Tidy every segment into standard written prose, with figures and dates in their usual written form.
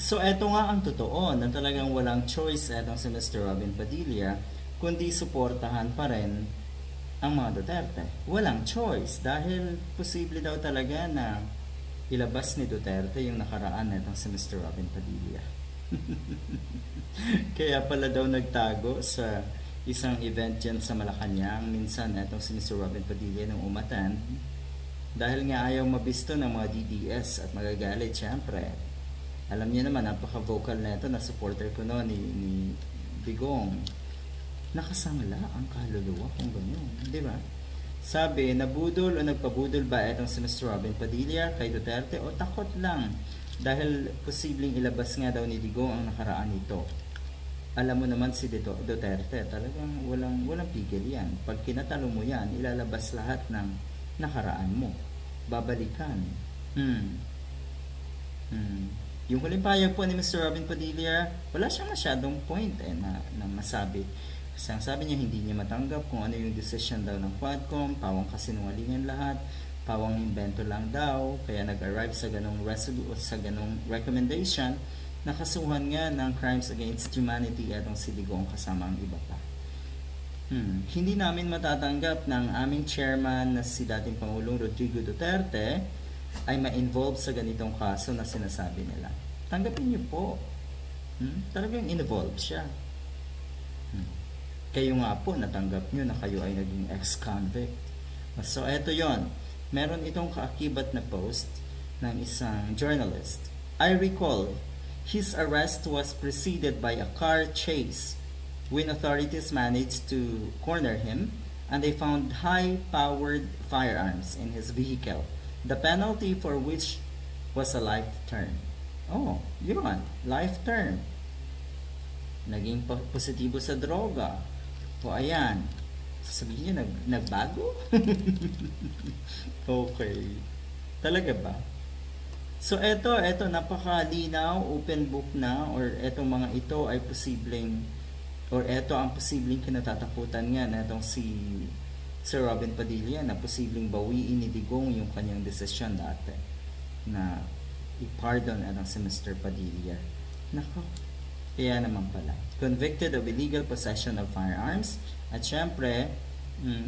So eto nga ang totoo na talagang walang choice etong si Mr. Robin Padilla kundi suportahan pa rin ang mga Duterte. Walang choice dahil posible daw talaga na ilabas ni Duterte yung nakaraan netong si Mr. Robin Padilla. Kaya pala daw nagtago sa isang event dyan sa Malacanang minsan etong si Mr. Robin Padilla nung umatan dahil nga ayaw mabisto ng mga DDS at magagalit syempre. Alam niyo naman, napaka-vocal na ito na supporter ko no ni Digong. Nakasangla ang kaluluwa kung ganyan, di ba? Sabi, nabudol o nagpabudol ba itong si Mr. Robin Padilla kay Duterte o takot lang dahil posibleng ilabas nga daw ni Digong ang nakaraan nito. Alam mo naman si Duterte, talagang walang pigil yan. Pag kinatalo mo yan, ilalabas lahat ng nakaraan mo. Babalikan. Yung huling payag po ni Mr. Robin Padilla, wala siyang masyadong point na masabi. Kasi ang sabi niya, hindi niya matanggap kung ano yung decision daw ng Quadcom, pawang kasinungalingan lahat, pawang invento lang daw, kaya nag-arrive sa ganong recommendation, nakasuhan nga ng crimes against humanity atong si Digong kasama ang iba pa. Hindi namin matatanggap ng aming chairman na si dating Pangulong Rodrigo Duterte ay ma-involve sa ganitong kaso na sinasabi nila. Tanggapin niyo po. Talagang involved siya. Kayo nga po, natanggap niyo na kayo ay naging ex-convict. So, eto yon. Meron itong kaakibat na post ng isang journalist. I recall, his arrest was preceded by a car chase when authorities managed to corner him and they found high-powered firearms in his vehicle. The penalty for which was a life term. Oh, yun. Life term. Naging positibo sa droga. O ayan. Sasabihin niya, nagbago? Okay. Talaga ba? So, eto, napakalinaw, open book na, or etong mga ito ay posibleng, or eto ang posibleng kinatatakutan nga na itong si Sir Robin Padilla na posibleng bawiin ni Digong yung kanyang desisyon dati na i-pardon si Mr. Padilla. Nako, kaya naman pala. Convicted of illegal possession of firearms at syempre,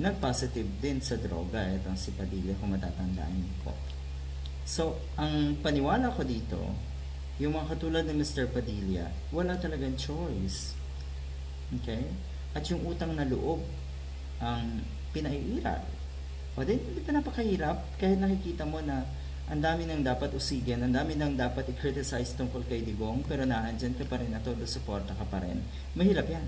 nag-positive din sa droga itong si Padilla kung matatandaan niyo po. So, ang paniwala ko dito, yung mga katulad ni Mr. Padilla, wala talagang choice. Okay? At yung utang na loob, ang pinaiiral. O din, hindi pa napakahirap kahit nakikita mo na ang dami nang dapat usigin, ang dami nang dapat i-criticize tungkol kay Digong, pero naandyan ka pa rin at todo suporta ka pa rin. Mahirap yan.